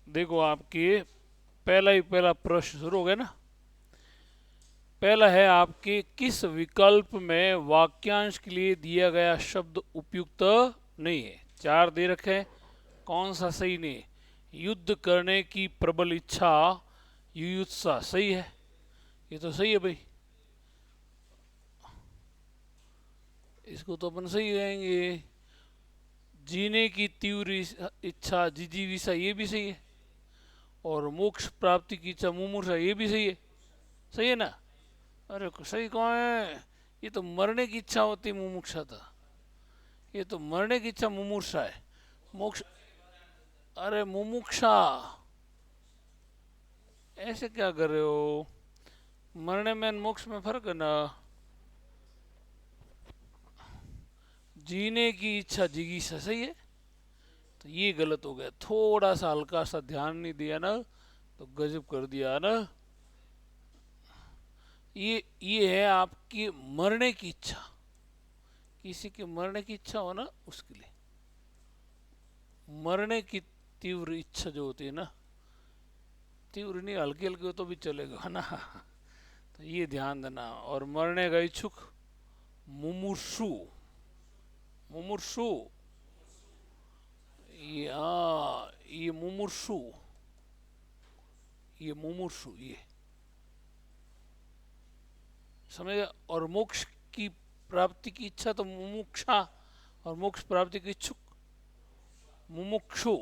देखो आपके पहला प्रश्न शुरू हो गया ना। पहला है आपके, किस विकल्प में वाक्यांश के लिए दिया गया शब्द उपयुक्त नहीं है? चार दे रखे हैं, कौन सा सही नहीं है? युद्ध करने की प्रबल इच्छा, युयुत्सा सही है, ये तो सही है भाई, इसको तो अपन सही कहेंगे। जीने की तीव्र इच्छा, जिजीविषा, ये भी सही है। और मोक्ष प्राप्ति की इच्छा, मुमुक्षा, ये भी सही है। सही है ना? अरे सही कौन है? ये तो मरने की इच्छा होती मुमुक्षा था, ये तो मरने की इच्छा मुमूर्षा है। मोक्ष, अरे मुमुक्षा, ऐसे क्या कर रहे हो? मरने में मोक्ष में फर्क है ना। जीने की इच्छा जिगीषा सही है, तो ये गलत हो गया। थोड़ा सा हल्का सा ध्यान नहीं दिया ना तो गजब कर दिया ना। ये है आपकी मरने की इच्छा, किसी के मरने की इच्छा हो ना उसके लिए। मरने की तीव्र इच्छा जो होती है ना, तीव्र नहीं, हल्की हल्की हो तो भी चलेगा ना। तो ये ध्यान देना। और मरने का इच्छुक, मुमुर्षु, मुमुर्षु, ये मुमुर्षु, ये मुमुर्षु, ये समझ। और मोक्ष की प्राप्ति की इच्छा तो मुमुक्षा, और मोक्ष प्राप्ति की इच्छुक मुमुक्षु,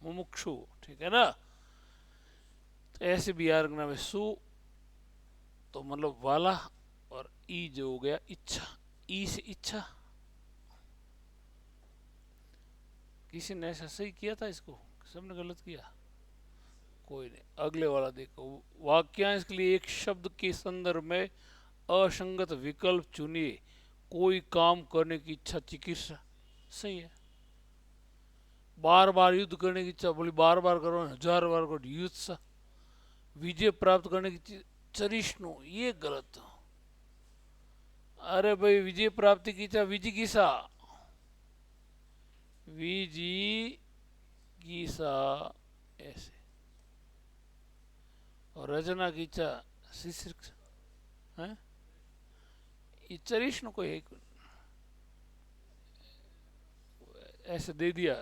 मुमुक्षु, ठीक है ना? तो ऐसे भी याद रखना भाई, सु तो मतलब वाला, और ई जो हो गया इच्छा, ई से इच्छा। किसी ने ऐसा सही किया था इसको, सबने गलत किया? कोई नहीं। अगले वाला देखो, वाक्यांश के लिए एक शब्द के संदर्भ में असंगत विकल्प चुनिए। कोई काम करने की इच्छा, चिकित्सा सही है। बार बार युद्ध करने की इच्छा, बोली बार बार करो, हजार बार करो, युद्ध। विजय प्राप्त करने की चरिष्णु, ये गलत। अरे भाई, विजय प्राप्ति की इच्छा विजिगीषा, विजिगीषा ऐसे। और रचना की इच्छा शीर्षक है, ये चरिष्णु को एक ऐसे दे दिया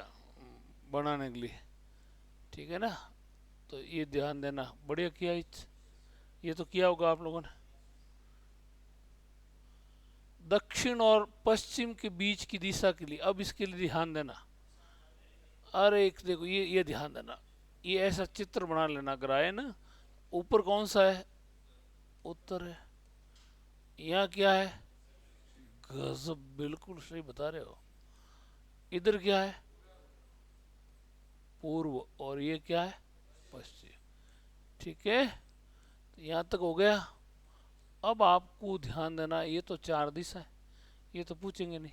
बनाने के लिए, ठीक है ना? तो ये ध्यान देना, बढ़िया किया। ये तो किया होगा आप लोगों ने। दक्षिण और पश्चिम के बीच की दिशा के लिए, अब इसके लिए ध्यान देना। अरे एक देखो, ये ध्यान देना, ये ऐसा चित्र बना लेना। अगर आए ना, ऊपर कौन सा है? उत्तर है। यहाँ क्या है? गजब, बिल्कुल सही बता रहे हो। इधर क्या है? पूर्व। और ये क्या है? पश्चिम। ठीक है, तो यहाँ तक हो गया। अब आपको ध्यान देना, ये तो चार दिशा है, ये तो पूछेंगे नहीं।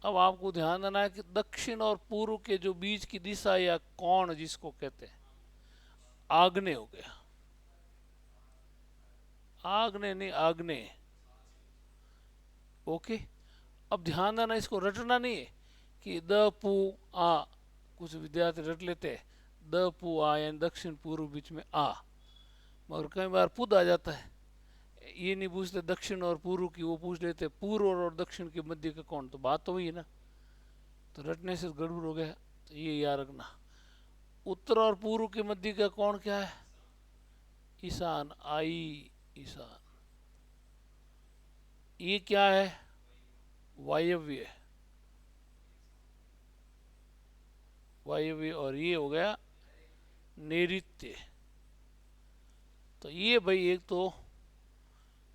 अब आपको ध्यान देना है कि दक्षिण और पूर्व के जो बीच की दिशा या कोण जिसको कहते हैं, आग्नेय हो गया। आग्नेय नहीं, आग्नेय। ओके। अब ध्यान देना, इसको रटना नहीं है कि द पू आ, कुछ विद्यार्थी रट लेते हैं द पू आ यानी दक्षिण पूर्व बीच में आ, मगर कई बार पुद आ जाता है। ये नहीं पूछते दक्षिण और पूर्व की, वो पूछ लेते पूर्व और दक्षिण के मध्य का कौन। तो बात तो वही है ना, तो रटने से गड़बड़ हो गया। तो ये याद रखना, उत्तर और पूर्व के मध्य का कौन क्या है? ईशान, आई ईशान। ये क्या है? वायव्य, वायव्य। और ये हो गया नैऋत्य। तो ये भाई एक तो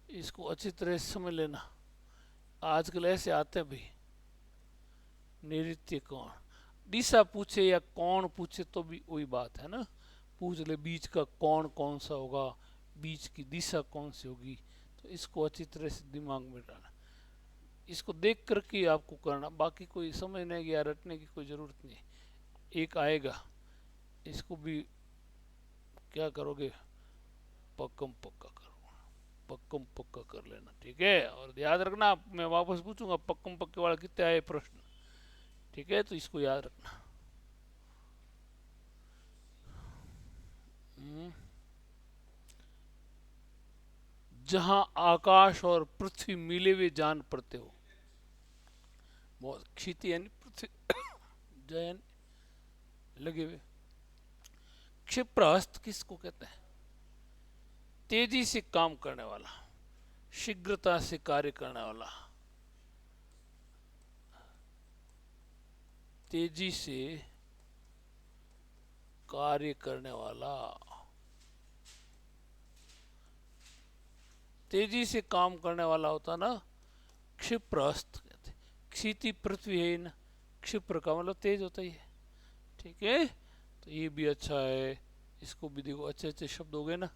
इसको अच्छी तरह से समझ लेना। आजकल ऐसे आते हैं भाई, नैऋत्य कौन, दिशा पूछे या कौन पूछे तो भी वही बात है ना। पूछ ले बीच का कौन कौन सा होगा, बीच की दिशा कौन सी होगी। तो इसको अच्छी तरह से दिमाग में डालना, इसको देख करके आपको करना, बाकी कोई समझने की या रटने की कोई ज़रूरत नहीं। एक आएगा, इसको भी क्या करोगे, पक्कम पक्का करो, पक्कम पक्का कर लेना, ठीक है? और याद रखना, मैं वापस पूछूंगा पक्कम पक्के वाला कितने आए प्रश्न, ठीक है? तो इसको याद रखना। जहां आकाश और पृथ्वी मिले हुए जान पड़ते हो। बहुत क्षिति यानी पृथ्वी, जयन लगे हुए। क्षिप्रहस्त किसको कहते हैं? तेजी से काम करने वाला, शीघ्रता से कार्य करने वाला, तेजी से कार्य करने वाला, तेजी से काम करने वाला होता ना, क्षिप्रहस्त कहते। क्षिति पृथ्वी है ना, क्षिप्र का मतलब तेज होता ही है। ठीक है, तो ये भी अच्छा है, इसको भी देखो, अच्छे अच्छे शब्द हो गए ना।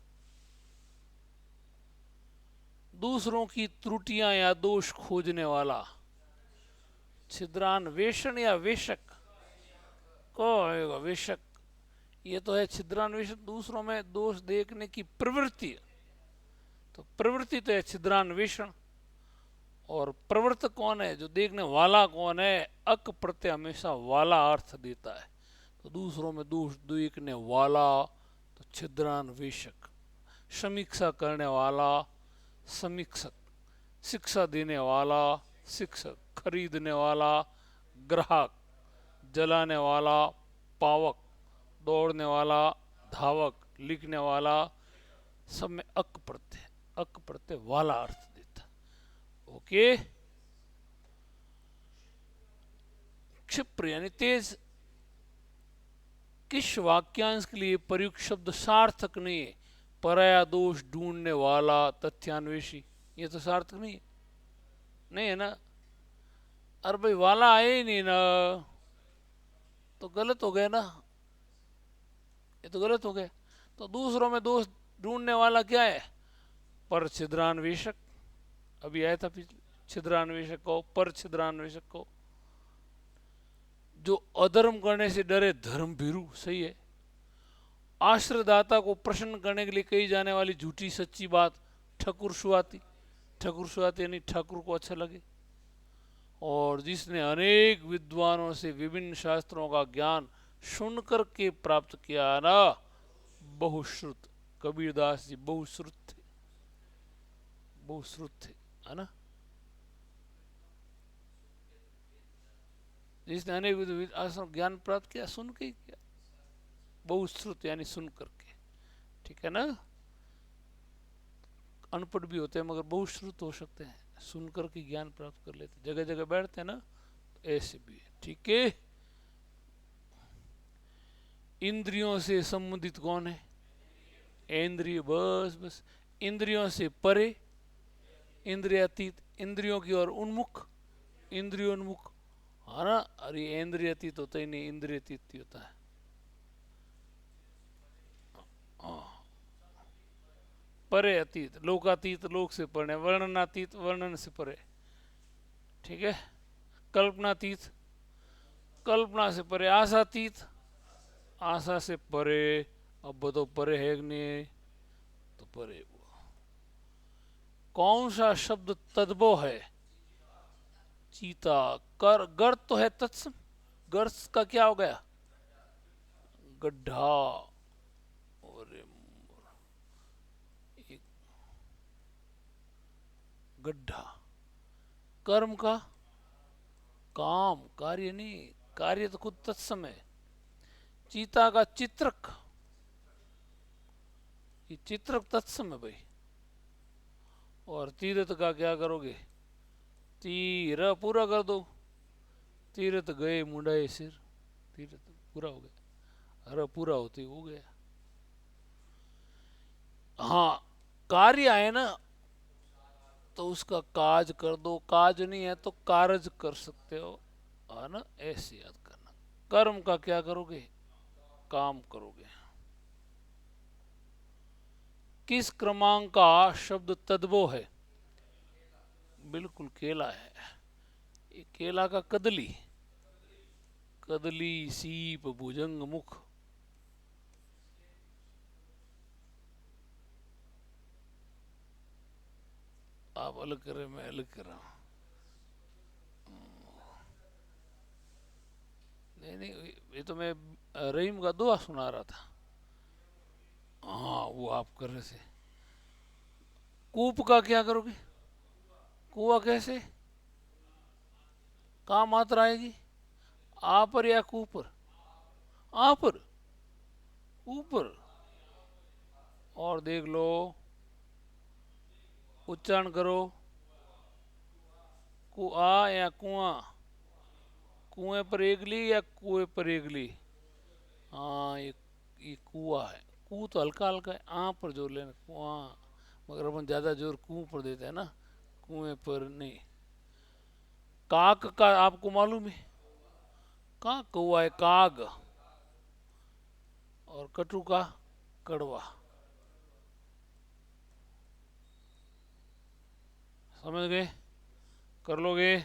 दूसरों की त्रुटियां या दोष खोजने वाला, छिद्रान्वेषण या वेशक को आएगा, वेशक। ये तो है छिद्रान्वेषण, दूसरों में दोष देखने की प्रवृत्ति, तो प्रवृत्ति तो है छिद्रान्वेषण। और प्रवृत्त कौन है? जो देखने वाला कौन है? अक प्रत्यय हमेशा वाला अर्थ देता है, तो दूसरों में दोष देखने वाला तो छिद्रान्वेषक। समीक्षा करने वाला समीक्षक, शिक्षा देने वाला शिक्षक, खरीदने वाला ग्राहक, जलाने वाला पावक, दौड़ने वाला धावक, लिखने वाला, सब में अक प्रत्यय, अक प्रत्यय वाला अर्थ देता। ओके। क्षिप्र यानी तेज। किस वाक्यांश के लिए प्रयुक्त शब्द सार्थक नहीं है? पराया दोष ढूंढने वाला, तथ्यान्वेषी, ये तो सार्थक नहीं है, नहीं है ना। अरे भाई वाला आए ही नहीं ना, तो गलत हो गया ना, ये तो गलत हो गया। तो दूसरों में दोष ढूंढने वाला क्या है? पर छिद्रान्वेषक, अभी आया था छिद्रान्वेषक को, पर छिद्रान्वेषक को। जो अधर्म करने से डरे धर्म भीरू, सही है। आश्रयदाता को प्रसन्न करने के लिए कही जाने वाली झूठी सच्ची बात, ठकुर सुहाती, ठकुर सुहाती यानी ठाकुर को अच्छा लगे। और जिसने अनेक विद्वानों से विभिन्न शास्त्रों का ज्ञान सुनकर के प्राप्त किया ना, बहुश्रुत। कबीरदास जी बहुश्रुत थे, बहुश्रुत थे, है ना। जिसने अनेक आश्रम ज्ञान प्राप्त किया, सुन के ही किया, बहुश्रुत यानी सुन करके। ठीक है ना। अनपढ़ भी होते हैं मगर बहुश्रुत हो सकते हैं, सुनकर के ज्ञान प्राप्त कर लेते, जगह जगह बैठते हैं ना, तो ऐसे भी है। ठीक है। इंद्रियों से संबंधित कौन है? इंद्रिय, बस बस। इंद्रियों से परे, इंद्रियातीत, इंद्रियों की ओर उन्मुख, इंद्रियोन्मुख, है ना। अरे इंद्रियातीत होता ही नहीं, इंद्रियातीत होता है। परे अतीत, लोकातीत, लोक से परे, वर्णनातीत, वर्णन से परे। ठीक है। कल्पनातीत, कल्पना से परे। आशातीत, आशा से परे। अब बताओ परे है कि नहीं? तो परे। कौन सा शब्द तद्भव है? चीता। कर, गर्त तो है तत्सम, गर्त का क्या हो गया? गड्ढा। और गड्ढा। कर्म का काम, कार्य नहीं, कार्य तो खुद तत्सम है। चीता का चित्रक, ये चित्रक तत्सम है भाई। और तीर्थ का क्या करोगे? तीर पूरा कर दो, तीर्थ गए मुंडाए सिर, तीर्थ पूरा हो गया, अरे पूरा होते हो गया। हाँ, कार्य है ना, तो उसका काज कर दो, काज नहीं है तो कारज कर सकते हो, है ना। ऐसे याद करना। कर्म का क्या करोगे? काम करोगे। किस क्रमांक का शब्द तद्भव है? बिल्कुल केला है, ये केला का कदली, कदली, सीप, भुजंग, मुख। आप अलग कर रहे, मैं अलग कर रहा हूं। नहीं नहीं, ये तो मैं रहीम का दुआ सुना रहा था। हाँ वो आप कर रहे थे। कूप का क्या करोगे? कुआ कैसे? कहाँ मात्रा आएगी? आ पर या कू पर? आ पर, ऊपर। और देख लो, उच्चारण करो। कुआ या कुआं? कुएं पर एगली या कुएं पर एगली? हाँ ये कुआ है। कू तो हल्का हल्का है, आ पर जोर लेना, कुआं। मगर अपन ज्यादा जोर कू पर देते हैं ना, कुएं पर नहीं। काक का आपको मालूम है? कहाँ कौआ है? काग। और कटु का? कड़वा। समझ गए? कर लोगे?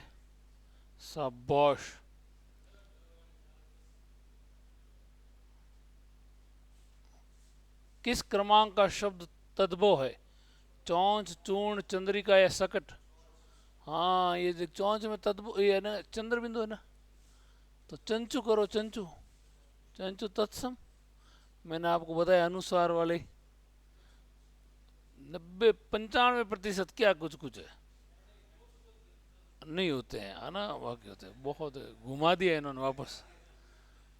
शाबाश। किस क्रमांक का शब्द तद्भव है? चौंच, चूर्ण, चंद्रिका या सकट? हाँ ये देख, चौंच में तद्भव ये है ना, चंद्र बिंदु है ना, तो चंचू करो, चंचू। चंचू तत्सम। मैंने आपको बताया अनुसार वाले 90-95% क्या कुछ कुछ है, नहीं होते हैं, है ना, बाकी होते हैं बहुत। घुमा दिया इन्होंने वापस।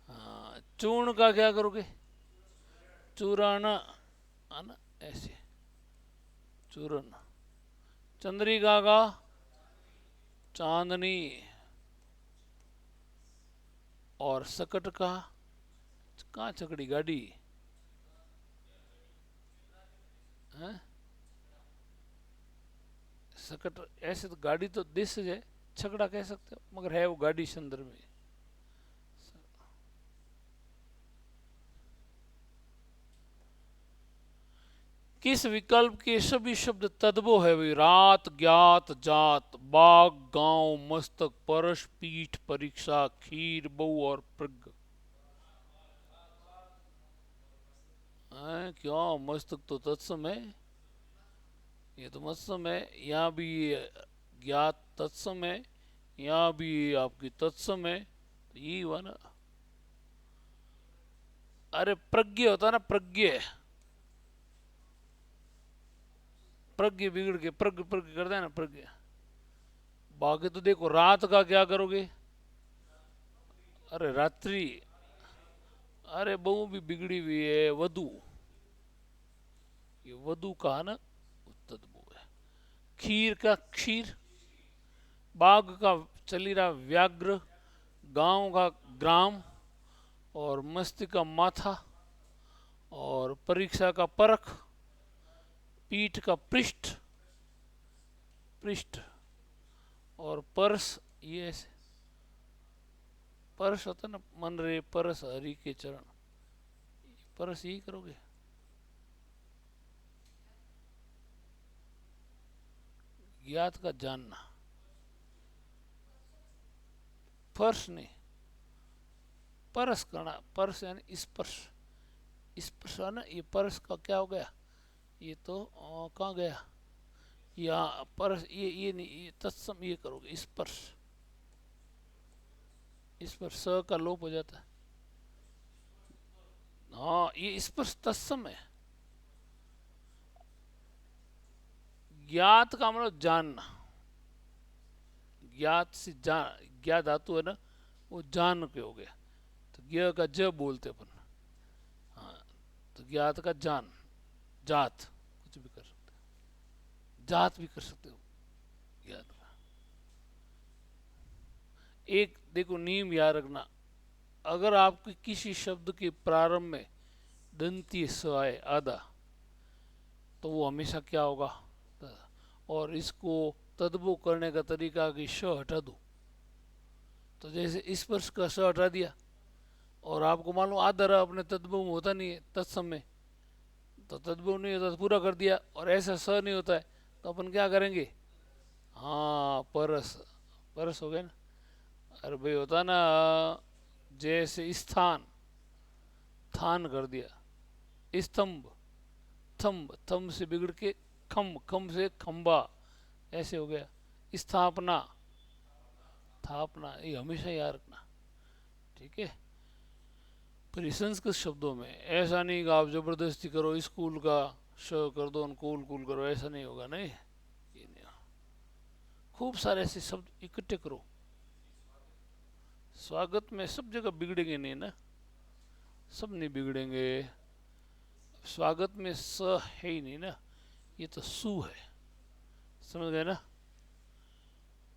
हाँ, चूर्ण का क्या करोगे? चूरण, है ना, ऐसे। चूरण। चंद्रिका का? चांदनी। और सकट का? कहाँ चकड़ी गाड़ी है? सकट ऐसे तो गाड़ी तो दिस है, छकड़ा कह सकते हो, मगर है वो गाड़ी संदर्भ में। किस विकल्प के सभी शब्द तद्भव है भाई? रात, ज्ञात, जात, बाग, गांव, मस्तक, परस, पीठ, परीक्षा, खीर, बहु और प्रग। क्यों? मस्तक तो तत्सम है, ये तो मत्सम है। यहाँ भी ज्ञात तत्सम है, यहाँ भी आपकी तत्सम है, तो यही हुआ ना। अरे प्रज्ञ होता ना, प्रज्ञ। प्रज्ञ बिगड़ के प्रज्ञ प्रज्ञ करता है ना, प्रज्ञ। बाकी तो देखो, रात का क्या करोगे? अरे रात्रि। अरे बहु भी बिगड़ी हुई है, वधु। ये वधु का ना तद्भव है। खीर का क्षीर। बाघ का चली रहा व्याघ्र। गांव का ग्राम। और मस्तिष्क का माथा। और परीक्षा का परख। पीठ का पृष्ठ, पृष्ठ। और परस, ये ऐसे। परस होता ना, मन रे परस हरि के चरण, परस यही करोगे। ज्ञात का जानना। फर्श नहीं, परस करना। परस यानी स्पर्श। स्पर्श है ना, ये परस का क्या हो गया? ये तो कहाँ गया? यहाँ परस, ये नहीं, ये तत्सम ये करोगे, स्पर्श। इस पर स का लोप हो जाता है। हाँ ये स्पर्श तत्सम है। ज्ञात का मतलब जानना। ज्ञात से जान, ज्ञात धातु है ना, वो जान के हो गया, तो ज्ञ का ज बोलते अपन। हाँ, तो ज्ञात का जान, जात कुछ भी कर सकते हो, जात भी कर सकते हो ज्ञात का। एक देखो नियम याद रखना, अगर आपके किसी शब्द के प्रारंभ में दंती स आए आधा, तो वो हमेशा क्या होगा? और इसको तद्भव करने का तरीका कि श हटा दो। तो जैसे स्पर्श का स हटा दिया, और आपको मालूम आदर अपने तद्भव में होता नहीं है तत्सम में, तो तद्भव नहीं होता तो पूरा कर दिया, और ऐसा स नहीं होता है, तो अपन क्या करेंगे? हाँ परस, परस हो गया ना। अरे भाई होता ना, जैसे स्थान, थान कर दिया। स्तंभ, थम्ब, थम्ब से बिगड़ के खम्ब, खम्ब से खम्बा, ऐसे हो गया। स्थापना, थापना, ये हमेशा याद रखना, ठीक है। पर ये संस्कृत शब्दों में ऐसा नहीं कि आप जबरदस्ती करो स्कूल का श कर दो कूल कूल करो, ऐसा नहीं होगा। नहीं, ये नहीं होगा। खूब सारे ऐसे शब्द इकट्ठे करो। स्वागत में सब जगह बिगड़ेंगे नहीं ना, सब नहीं बिगड़ेंगे। स्वागत में स है ही नहीं ना, ये तो सु है, समझ गए ना।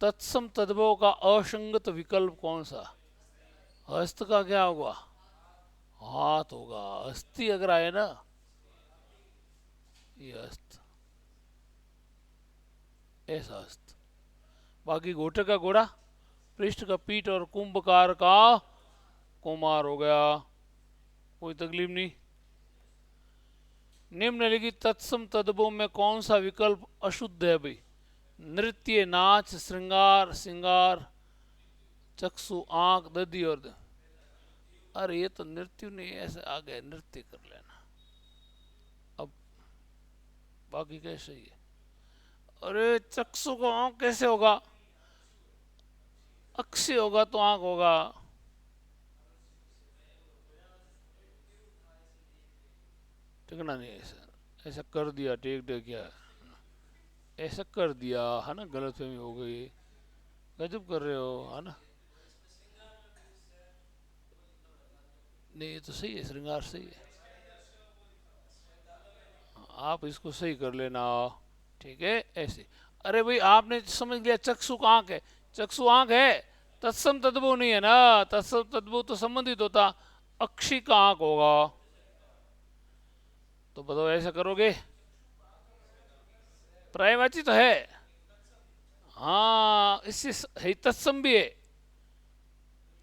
तत्सम तद्भव का असंगत विकल्प कौन सा? हस्त का क्या होगा? हाथ होगा। अस्थि अगर आए ना, ये हस्त, ऐसा हस्त। बाकी घोटे का घोड़ा, पृष्ठ का पीठ और कुंभकार का कुमार हो गया, कोई तकलीफ नहीं। निम्नलिखित तत्सम तद्भव में कौन सा विकल्प अशुद्ध है भाई? नृत्य, नाच, श्रृंगार, सिंगार, चक्षु, आंख, दधि और अरे ये तो नृत्य नहीं, ऐसे आ गए, नृत्य कर लेना। अब बाकी कैसे ही है? अरे चक्षु को आंख कैसे होगा? अक्षय होगा तो आंख होगा। टिकना नहीं ऐसा, ऐसा कर दिया, टेक टेक किया, ऐसा कर दिया है ना, गलतफहमी हो गई। गजब कर रहे हो है ना। नहीं ये तो सही है, श्रृंगार सही है, आप इसको सही कर लेना। ठीक है ऐसे। अरे भाई आपने समझ लिया चक्षु का आंख है, चक्षु आंख है, तत्सम तद्भव नहीं है ना। तत्सम तद्भव तो संबंधित होता, अक्षी का आंख होगा। तो बताओ ऐसा करोगे? पर्यायवाची तो है, हाँ इससे है, तत्सम भी है।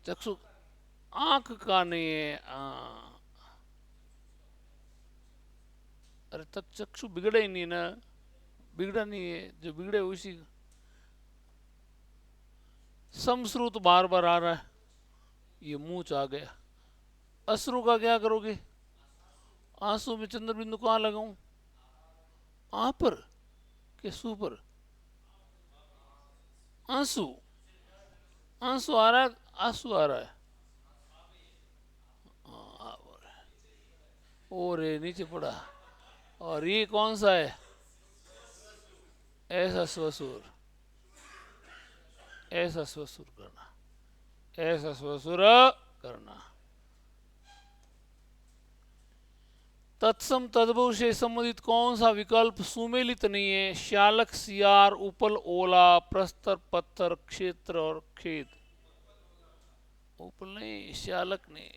चक्षु आंख का नहीं है। अरे तब चक्षु बिगड़ा ही नहीं ना, बिगड़ा नहीं है, जो बिगड़े उसी। समश्रुत बार बार आ रहा है, ये मुंह आ गया। अश्रु का क्या करोगे? आंसू में चंद्र बिंदु कहाँ लगाऊं? आ पर के सु पर? आंसू, आंसू आ रहा है, आंसू आ रहा है। और नीचे पड़ा। और ये कौन सा है? ऐसा स्वसुर, ऐसा स्वसुर करना, ऐसा स्वसुर करना। तत्सम तद्भव से संबंधित कौन सा विकल्प सुमेलित नहीं है? श्यालक, सियार, उपल, ओला, प्रस्तर, पत्थर, क्षेत्र और खेत। उपल नहीं, श्यालक नहीं।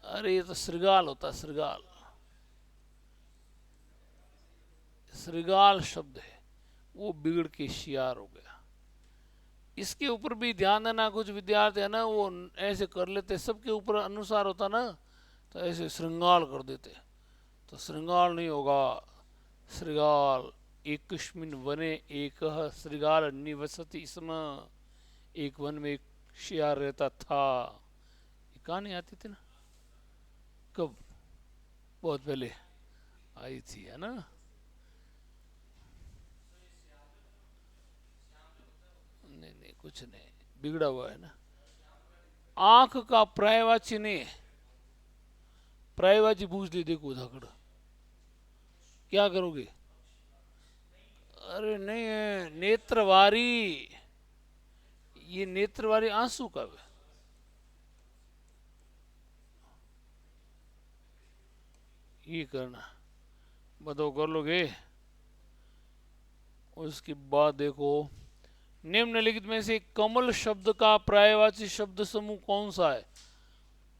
अरे ये तो श्रृगाल होता, श्रृगाल, श्रृगाल शब्द है, वो बिगड़ के शियार हो गया। इसके ऊपर भी ध्यान देना, कुछ विद्यार्थी है ना वो ऐसे कर लेते, सबके ऊपर अनुसार होता ना, तो ऐसे श्रृंगाल कर देते, तो श्रृंगाल नहीं होगा। श्रृगाल, एकस्मिन् वने एकः श्रृगाल निवसति स्म, एक वन में एक शियार रहता था। ये कहानी आती थी ना, कब? बहुत पहले आई थी है ना। नहीं नहीं कुछ नहीं, बिगड़ा हुआ है ना। आंख का पर्यायवाची नहीं है, पर्यायवाची पूछ ली, देखो धाकड़, क्या करोगे? अरे नहीं है, नेत्रवारी, ये नेत्रवारी आंसू का है। ये करना, बताओ कर लोगे? उसके बाद देखो, निम्नलिखित में से कमल शब्द का पर्यायवाची शब्द समूह कौन सा है?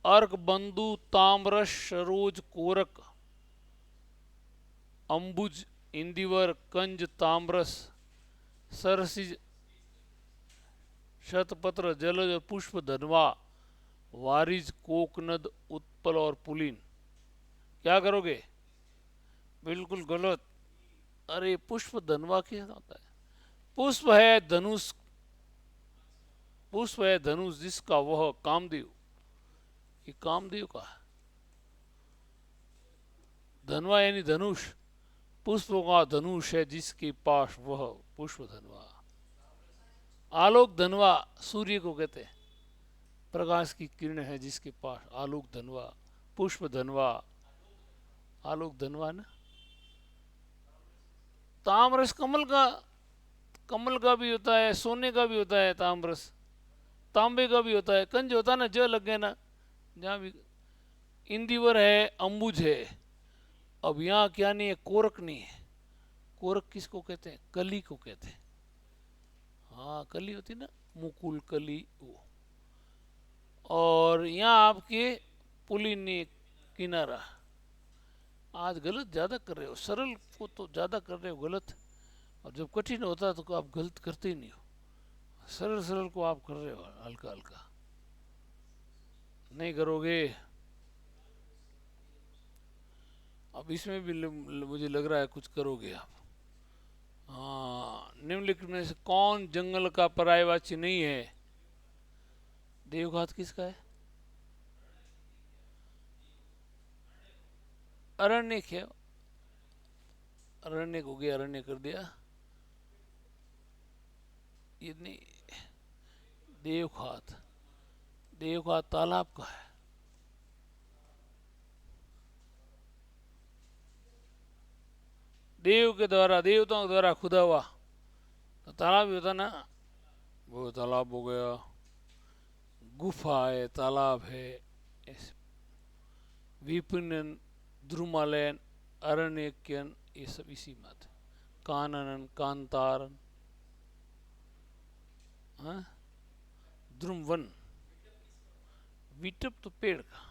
अर्क, बंधु, ताम्रस, सरोज, कोरक, अंबुज, इंदिवर, कंज, ताम्रस, सरसिज, शतपत्र, जलज, पुष्प, धनवा, वारिज, कोकनद, उत्पल और पुलिन। क्या करोगे? बिल्कुल गलत। अरे पुष्प धनवा क्या होता है? पुष्प है धनुष, पुष्प है धनुष जिसका वह कामदेव, ये कामदेव का है। धनवा यानी धनुष, पुष्प का धनुष है जिसके पास वह पुष्प धनवा। आलोक धनवा सूर्य को कहते हैं, प्रकाश की किरण है जिसके पास आलोक धनवा, पुष्प धनवा, आलोक धनवा ना। तामरस कमल का भी होता है, सोने का भी होता है तामरस, तांबे का भी होता है, कंज होता है ना, ज लग गए ना जहाँ भी। इंदिवर है, अंबुज है। अब यहाँ क्या नहीं है, कोरक नहीं है। कोरक किसको कहते हैं? कली को कहते हैं। हाँ कली होती ना, मुकुल कली वो। और यहाँ आपके पुलिनी किनारा। आज गलत ज़्यादा कर रहे हो, सरल को तो ज़्यादा कर रहे हो गलत, और जब कठिन होता है तो आप गलत करते ही नहीं हो। सरल सरल को आप कर रहे हो हल्का हल्का, नहीं करोगे। अब इसमें भी मुझे लग रहा है कुछ करोगे आप। हाँ, निम्नलिखित में से कौन जंगल का पर्यायवाची नहीं है? देवघात किसका है? अरण्यक है। अरण्यक हो गया, अरण्य कर दिया। ये नहीं, देवघात, देवघात तालाब का है। देव के द्वारा, देवताओं के द्वारा खुदा हुआ तो तालाब ही होता ना, वो तालाब हो गया। गुफा है, तालाब है, विपिनन, द्रुमालयन, अरण्यक्यन, ये सब इसी में आते। काननन, कांतारन, हाँ? द्रुमवन, विटप तो पेड़ का।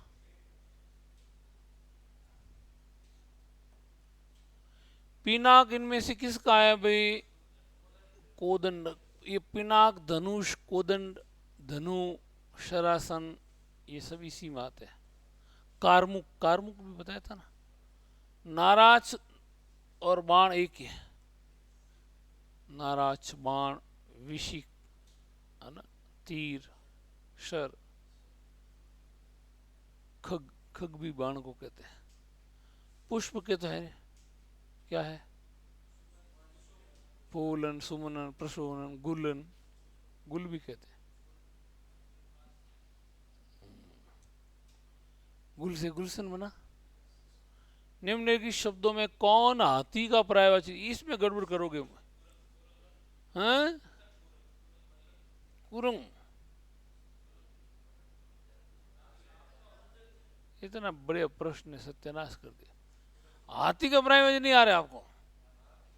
पिनाक इनमें से किसका है भाई? कोदंड। ये पिनाक, धनुष, कोदंड, धनु, शरासन, ये सब इसी में आते हैं। कारमुक, कारमुक भी बताया था ना। नाराज और बाण एक ही है। नाराज, बाण, विशिक, है ना, तीर, शर, खग, खग भी बाण को कहते हैं। पुष्प के तो है, क्या है? फूलन, सुमनन, प्रशोभन, गुलन, गुल भी कहते हैं। गुल से गुलशन बना। निम्नलिखित शब्दों में कौन हाथी का पर्यायवाची? इसमें गड़बड़ करोगे, हैं? कुरंग। इतना बड़े प्रश्न ने सत्यानाश कर दिया। हाथी का पर्यायवाची नहीं आ रहा आपको?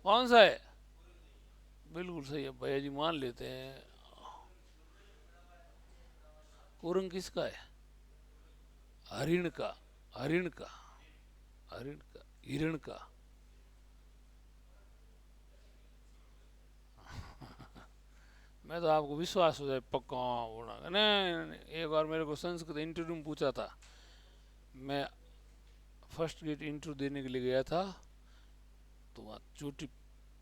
कौन सा है? बिल्कुल सही है भैया जी, मान लेते हैं। कुरंग किसका है? हरिण का, हरिण का, हरिण का, हिरण का। मैं तो आपको विश्वास हो जाए पक्का बोला। नहीं, एक बार मेरे को संस्कृत इंटरव्यू में पूछा था, मैं फर्स्ट गेट इंटरव्यू देने के लिए गया था, तो वहाँ चोटी,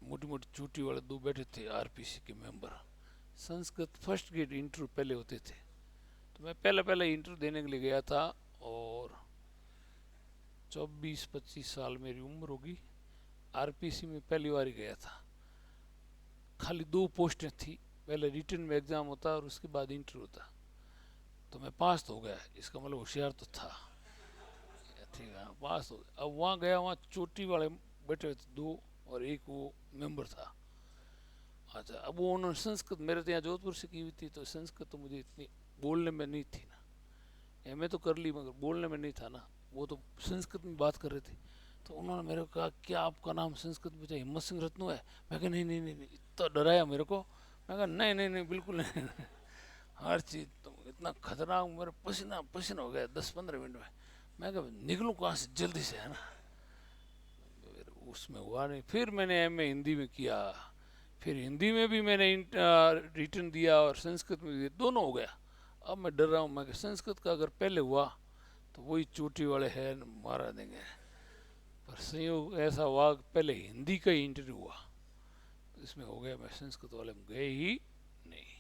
मोटी मोटी चोटी वाले दो बैठे थे आरपीसी के member. Sanskrit first get interview पहले होते थे, तो मैं पहले इंटरव्यू देने के लिए गया था, और 24-25 साल मेरी उम्र होगी। आरपीसी में पहली बार ही गया था। खाली 2 पोस्टें थी, पहले रिटर्न में एग्ज़ाम होता और उसके बाद इंटरव्यू होता। तो मैं पास तो हो गया, इसका मतलब होशियार तो था, ठीक है, पास हो गया। अब वहाँ गया, वहाँ चोटी वाले बैठे हुए थे 2, और एक वो मेंबर था। अच्छा, अब वो उन्होंने संस्कृत, मेरे तो यहाँ जोधपुर से की हुई थी, तो संस्कृत तो मुझे इतनी बोलने में नहीं थी ना। एमए तो कर ली मगर बोलने में नहीं था ना। वो तो संस्कृत में बात कर रहे थे, तो उन्होंने मेरे को कहा क्या आपका नाम संस्कृत में हिम्मत सिंह रत्नू है? मैं कहा नहीं नहीं नहीं नहीं, इतना डराया मेरे को। मैं कहा नहीं नहीं नहीं बिल्कुल नहीं, हर चीज़ तो इतना खतरनाक, मेरा पसीना पसीना हो गया 10-15 मिनट में। मैं कहा निकलूँ कहाँ से जल्दी से, है ना। उसमें हुआ नहीं। फिर मैंने एमए हिंदी में किया, फिर हिंदी में भी मैंने रिटर्न दिया और संस्कृत में भी, दोनों हो गया। अब मैं डर रहा हूँ, मैं संस्कृत का अगर पहले हुआ तो वही चोटी वाले हैं मारा देंगे। पर संयोग ऐसा हुआ, पहले हिंदी का ही इंटरव्यू हुआ, तो इसमें हो गया, मैं संस्कृत वाले में गए ही नहीं।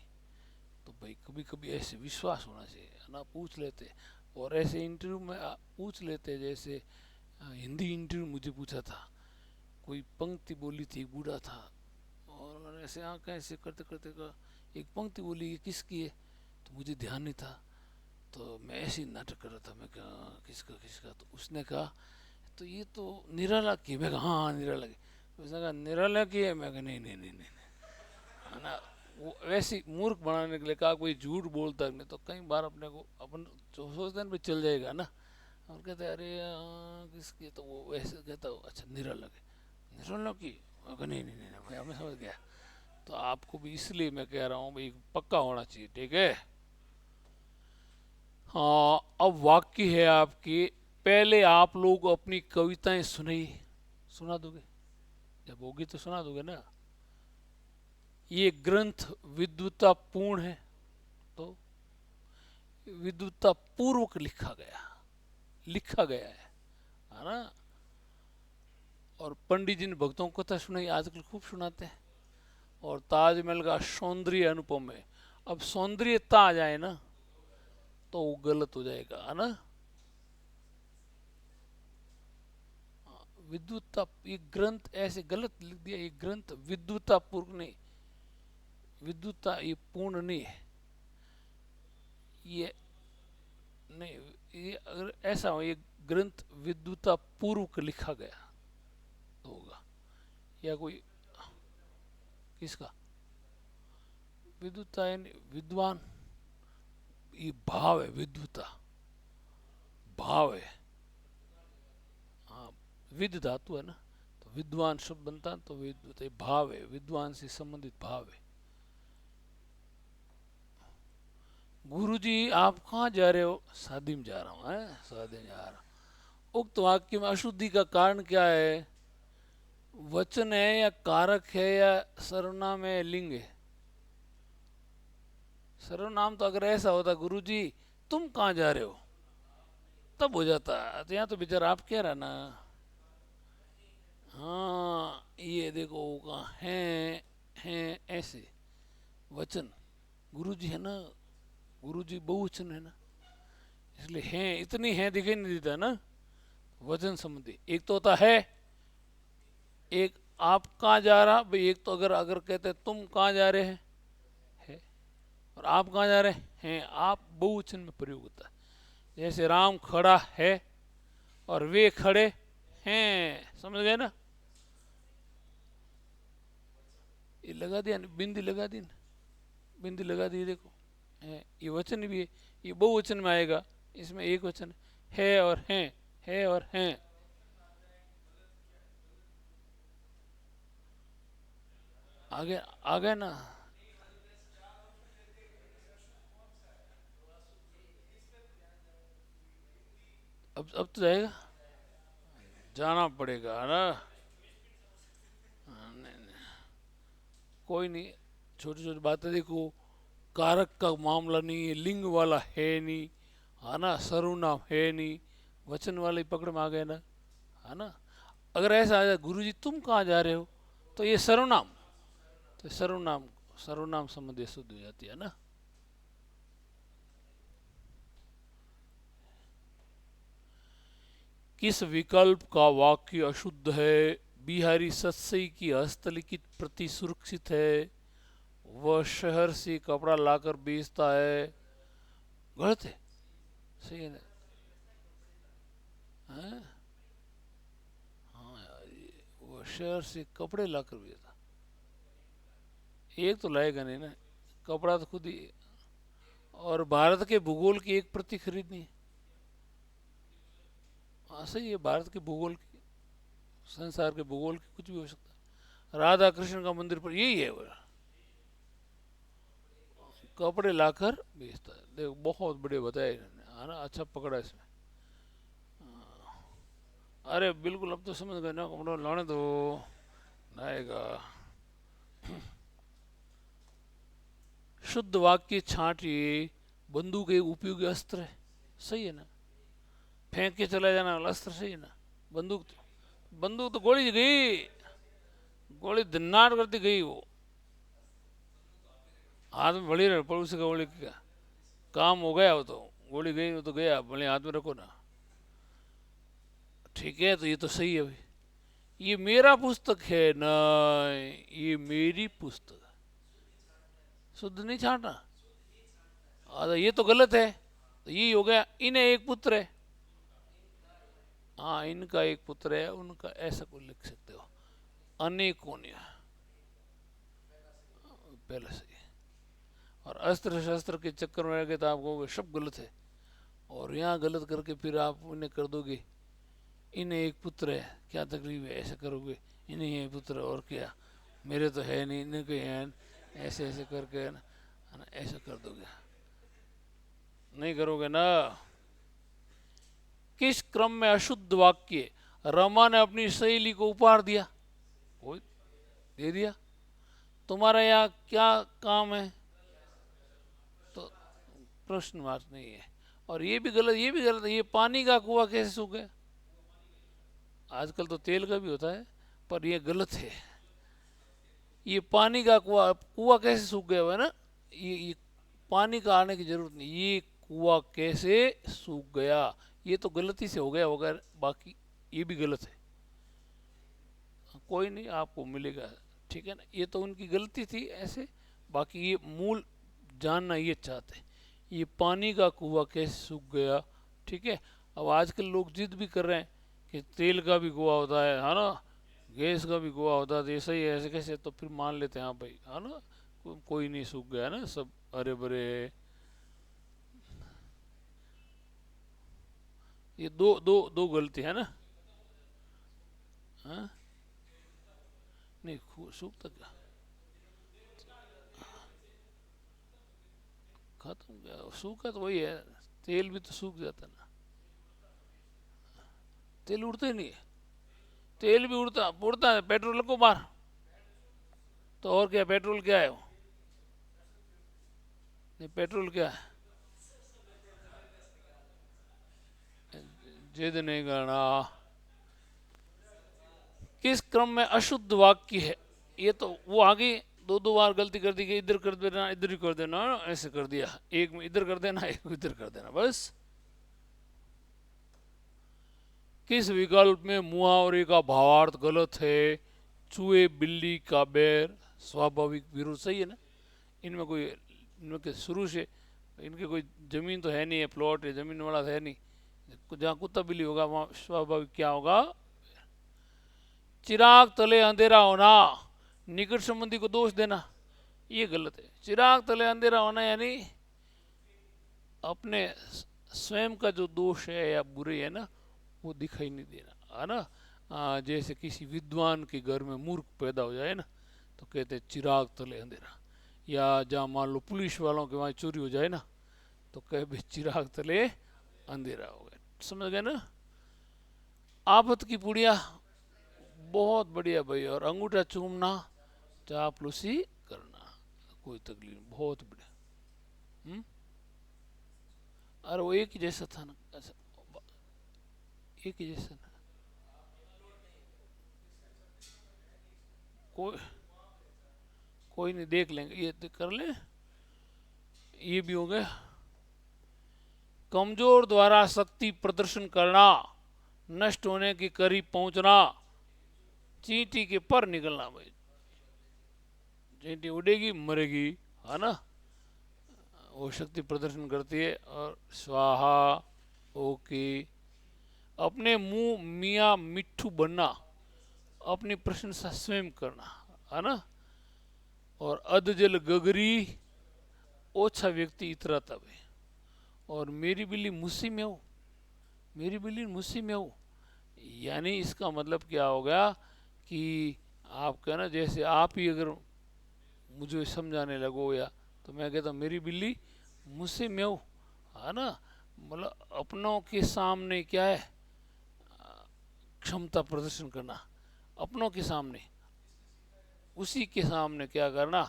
तो भाई कभी कभी ऐसे विश्वास होना चाहिए ना, पूछ लेते। और ऐसे इंटरव्यू में पूछ लेते, जैसे हिंदी इंटरव्यू मुझे पूछा था, कोई पंक्ति बोली थी, बूढ़ा था, और ऐसे आँखें ऐसे करते करते का एक पंक्ति बोली, ये किसकी है? तो मुझे ध्यान नहीं था, तो मैं ऐसे ही नाटक कर रहा था, मैं कहा किसका किसका, तो उसने कहा तो ये तो निराला की, मैं कहा हाँ निराला की। उसने कहा निराला की है, मैं कहा नहीं नहीं नहीं नहीं, है ना। वो वैसे मूर्ख बनाने के लिए कहा, कोई झूठ बोलता नहीं तो कई बार अपने को अपन जो सोचते हैं चल जाएगा ना। और कहते अरे किसकी, तो वो वैसे कहता अच्छा निराला की, निराला की, मैं कहा नहीं नहीं नहीं, मैं समझ गया। तो आपको भी इसलिए मैं कह रहा हूँ भाई पक्का होना चाहिए, ठीक है। हाँ, अब वाक्य है आपके, पहले आप लोग अपनी कविताएं सुनाइए। सुना दोगे? जब होगी तो सुना दोगे ना। ये ग्रंथ विद्वतापूर्ण है, तो विद्वता पूर्वक लिखा गया है ना। और पंडित जी ने भक्तों को कथा सुनाई, आजकल खूब सुनाते हैं। और ताजमहल का सौंदर्य अनुपम है। अब सौंदर्यता आ जाए ना तो वो गलत हो जाएगा, है ना। विद्वता, ये ग्रंथ ऐसे गलत लिख दिया, ये ग्रंथ विद्वता पूर्ण नहीं, विद्वता ये पूर्ण नहीं है, ये नहीं, ये अगर ऐसा हो ये ग्रंथ विद्वता पूर्वक लिखा गया तो होगा। या कोई किसका विद्वता यानी विद्वान, ये भाव है, विद्वता भाव है। हाँ, विद धातु है ना, तो विद्वान शब्द बनता है, तो विद्वता भाव है, विद्वान से संबंधित भाव है। गुरुजी आप कहाँ जा रहे हो? शादी में जा रहा हूँ, है शादी में जा रहा हूँ। उक्त वाक्य में अशुद्धि का कारण क्या है? वचन है या कारक है या सर्वनाम है, लिंग है? सर्वनाम तो अगर ऐसा होता गुरुजी तुम कहाँ जा रहे हो, तब हो जाता। तो यहाँ तो बेचारा आप कह रहा ना। हाँ ये देखो कहाँ है ऐसे वचन, गुरुजी है ना, गुरुजी बहुवचन है ना, इसलिए हैं इतनी है दिखाई नहीं देता ना। वचन संबंधी एक तो होता है, एक आप कहाँ जा रहा भाई, एक तो अगर अगर कहते तुम कहाँ जा रहे हैं है, और आप कहाँ जा रहे हैं, आप बहुवचन में प्रयोग होता है। जैसे राम खड़ा है और वे खड़े हैं, समझ गए ना। ये लगा दिया, बिंदी लगा दी ना, बिंदी लगा दी, देखो है, ये वचन भी है, ये बहुवचन में आएगा, इसमें एक वचन है और हैं, है और हैं। आगे आगे ना, अब तो जाएगा, जाना पड़ेगा है ना। हाँ, नहीं, नहीं, कोई नहीं, छोटी छोटी बातें देखो, कारक का मामला नहीं है, लिंग वाला है नहीं, है ना, सर्वनाम है नहीं, वचन वाले पकड़ में आ गए ना, है ना। अगर ऐसा आ जाए गुरुजी तुम कहाँ जा रहे हो, तो ये सर्वनाम, तो सर्वनाम, सर्वनाम संबंधी शुद्ध हो जाती है ना। किस विकल्प का वाक्य अशुद्ध है? बिहारी सत्सई की हस्तलिखित प्रति सुरक्षित है, वह शहर से कपड़ा लाकर बेचता है। गलत है, सही है ना? हैं? हाँ यार, वह शहर से कपड़े लाकर बेचता, एक तो लाएगा नहीं ना, कपड़ा तो खुद ही। और भारत के भूगोल की एक प्रति खरीदनी है। हाँ सही है, भारत के भूगोल की, संसार के भूगोल की, कुछ भी हो सकता है। राधा कृष्ण का मंदिर पर यही है, वो कपड़े लाकर बेचता है। देखो बहुत बड़े बताए इन्होंने, है ना, अच्छा पकड़ा इसमें। अरे बिल्कुल, अब तो समझ गए ना, कपड़ा लाने दो, लाएगा। शुद्ध वाक्य छांटिए, बंदूक एक उपयोगी अस्त्र है, सही है ना। फेंक के चला जाना वाला अस्त्र, सही है ना। बंदूक तो गोली गई, गोली धन्नाट करती गई, वो हाथ में बड़ी रहे, पड़ोसी का गोली का काम हो गया, वो तो गोली गई, वो तो गया, भले हाथ में रखो ना। ठीक है, तो ये तो सही है भाई, ये मेरा पुस्तक है ना, ये मेरी पुस्तक है। शुद्ध नहीं छांटना, ये तो गलत है। तो यही हो गया, इन्हें एक पुत्र है, हाँ इनका एक पुत्र है, उनका, ऐसा कोई लिख सकते हो, अनेकों ने, पहले से ही। और अस्त्र शस्त्र के चक्कर में रह गए तो आप कहोगे सब गलत है, और यहाँ गलत करके फिर आप उन्हें कर दोगे इन्हें एक पुत्र है, क्या तकलीफ है, ऐसे करोगे इन्हें एक पुत्र और क्या, मेरे तो है नहीं, इन्हें कोई है, ऐसे ऐसे करके है ना, ऐसा कर दोगे, नहीं करोगे ना। किस क्रम में अशुद्ध वाक्य रमा ने अपनी सहेली को उपहार दिया, कोई दे दिया, तुम्हारा यहाँ क्या काम है, तो प्रश्न मार्क नहीं है। और ये भी गलत, ये भी गलत है, ये पानी का कुआं कैसे सूख गया, आजकल तो तेल का भी होता है, पर ये गलत है, ये पानी का कुआं, कुआं कैसे सूख गया है ना, ये पानी का आने की जरूरत नहीं, ये कुआं कैसे सूख गया, ये तो गलती से हो गया होगा, बाकी ये भी गलत है, कोई नहीं आपको मिलेगा, ठीक है ना, ये तो उनकी गलती थी ऐसे, बाकी ये मूल जानना ये चाहते, ये पानी का कुआं कैसे सूख गया, ठीक है। अब आजकल लोग जिद भी कर रहे हैं कि तेल का भी कुआं होता है ना, गैस का भी कुआं होता है, तो ऐसा ही है, ऐसे कैसे, तो फिर मान लेते हैं हाँ भाई, है ना, कोई नहीं सूख गया ना, सब हरे भरे है। ये दो दो दो गलती है ना, हाँ नहीं सूखता क्या, खत्म गया, सूखा तो वही है, तेल भी तो सूख जाता ना, तेल उड़ता ही नहीं है, तेल भी उड़ता उड़ता है, पेट्रोल को मार, तो और क्या, पेट्रोल क्या है वो, नहीं पेट्रोल क्या है, जिद नहीं करना। किस क्रम में अशुद्ध वाक्य है, ये तो वो आगे दो दो बार गलती कर दी कि इधर कर देना, इधर ही कर देना, ऐसे कर दिया, एक में इधर कर देना, एक में इधर कर देना, बस। किस विकल्प में मुहावरे का भावार्थ गलत है, चूहे बिल्ली का बैर स्वाभाविक विरोध, सही है ना, इनमें कोई, इनमें के शुरू से इनके कोई जमीन तो है नहीं है, प्लॉट है, जमीन वाला है नहीं, जहाँ कुत्ता बिल्ली होगा वहाँ स्वाभाविक क्या होगा, चिराग तले अंधेरा होना, निकट संबंधी को दोष देना, ये गलत है, चिराग तले अंधेरा होना यानी अपने स्वयं का जो दोष है या बुरे है ना, वो दिखाई नहीं देना, है ना, जैसे किसी विद्वान के घर में मूर्ख पैदा हो जाए ना, तो कहते हैं चिराग तले अंधेरा, या जहाँ मान लो पुलिस वालों के वहाँ चोरी हो जाए ना, तो कहे भाई चिराग तले अंधेरा हो गया, समझ गए ना। आफत की पुड़िया, बहुत बढ़िया भाई, और अंगूठा चूमना, चापलूसी करना, कोई तकलीफ नहीं, बहुत बढ़िया, अरे वो एक ही जैसा था ना, ऐसा एक ही जैसा ना, कोई कोई नहीं, देख लेंगे, ये तो कर ले, ये भी हो गया। कमजोर द्वारा शक्ति प्रदर्शन करना, नष्ट होने के करीब पहुंचना, चींटी के पर निकलना, भाई चींटी उड़ेगी मरेगी, है ना, वो शक्ति प्रदर्शन करती है। और स्वाहा, ओके, अपने मुंह मियाँ मिट्ठू बनना, अपनी प्रशंसा स्वयं करना, है ना, और अधजल गगरी, ओछा व्यक्ति इतरा तब है, और मेरी बिल्ली मुस्सी में हो, मेरी बिल्ली मुस्सी में हो, यानी इसका मतलब क्या हो गया कि आप कहना, जैसे आप ही अगर मुझे समझाने लगो, या तो मैं कहता हूँ मेरी बिल्ली मुझसे में हो, है ना, मतलब अपनों के सामने क्या है, क्षमता प्रदर्शन करना, अपनों के सामने, उसी के सामने क्या करना,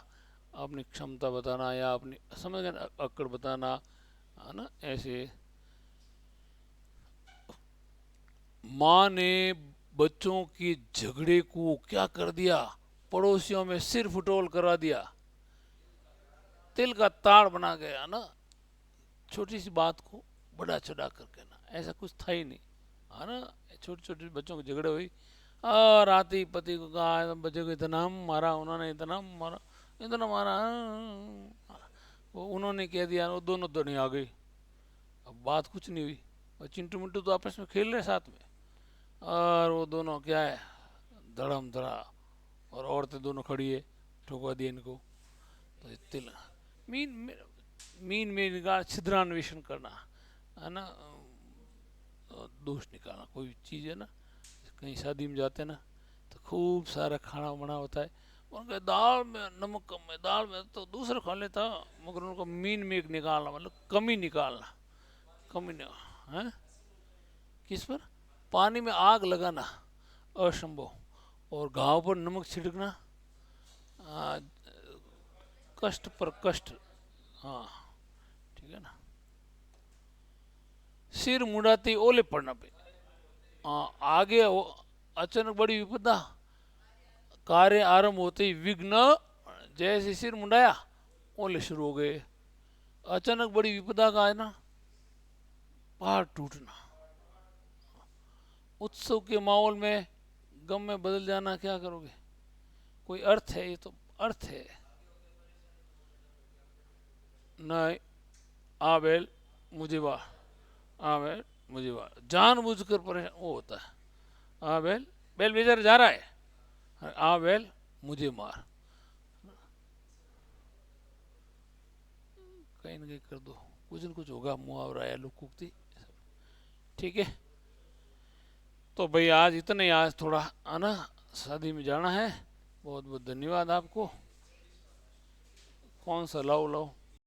अपनी क्षमता बताना, या अपनी समझ गए अक्कड़ बताना, है ना, ऐसे। माँ ने बच्चों के झगड़े को क्या कर दिया, पड़ोसियों में सिर फुटोल करा दिया, तिल का ताड़ बना गया ना, छोटी सी बात को बड़ा चढ़ा कर कहना, ऐसा कुछ था ही नहीं, है ना, छोटे छोटे बच्चों के झगड़े हुई, और आते ही पति को कहा, बच्चे को इतना मारा, उन्होंने इतना मारा, इतना मारा, वो उन्होंने कह दिया, वो दोनों दोनों आ गई, अब बात कुछ नहीं हुई, और चिंटू मिंटू तो आपस में खेल रहे साथ में, और वो दोनों क्या है, धड़म धड़ा, और औरतें दोनों खड़ी है, ठोका दिया इनको। तो तिल मीन मीन में निकाल छिद्रान्वेषण करना है ना, दोष निकालना कोई भी चीज़ है ना। कहीं शादी में जाते हैं ना, तो खूब सारा खाना बना होता है, उनके दाल में नमक कम है, दाल में तो दूसरा खा लेता, मगर उनको मीन में एक निकालना, मतलब कमी निकालना, कमी नहीं है। किस पर? पानी में आग लगाना असंभव, और घाव पर नमक छिड़कना कष्ट पर कष्ट। हाँ ठीक है ना। सिर मुड़ाते ओले पड़ना पे, आगे अचानक बड़ी विपदा, कार्य आरंभ होते ही विघ्न, जैसे सिर मुंडाया ओले शुरू हो गए। अचानक बड़ी विपदा का है ना, पहाड़ टूटना। उत्सव के माहौल में गम में बदल जाना, क्या करोगे? कोई अर्थ है? ये तो अर्थ है। नहीं, आबेल मुझे वाह, आबेल मुझे वाह, जानबूझकर परेशान वो होता है। आबेल, बेल बेचारा जा रहा है, आबेल मुझे मार, कहीं ना कहीं कर दो, कुछ न कुछ होगा, मुहावरा या लोकोक्ति। ठीक है, तो भाई आज इतना ही, आज थोड़ा आना शादी में जाना है। बहुत बहुत धन्यवाद आपको। कौन सा लाओ लाओ।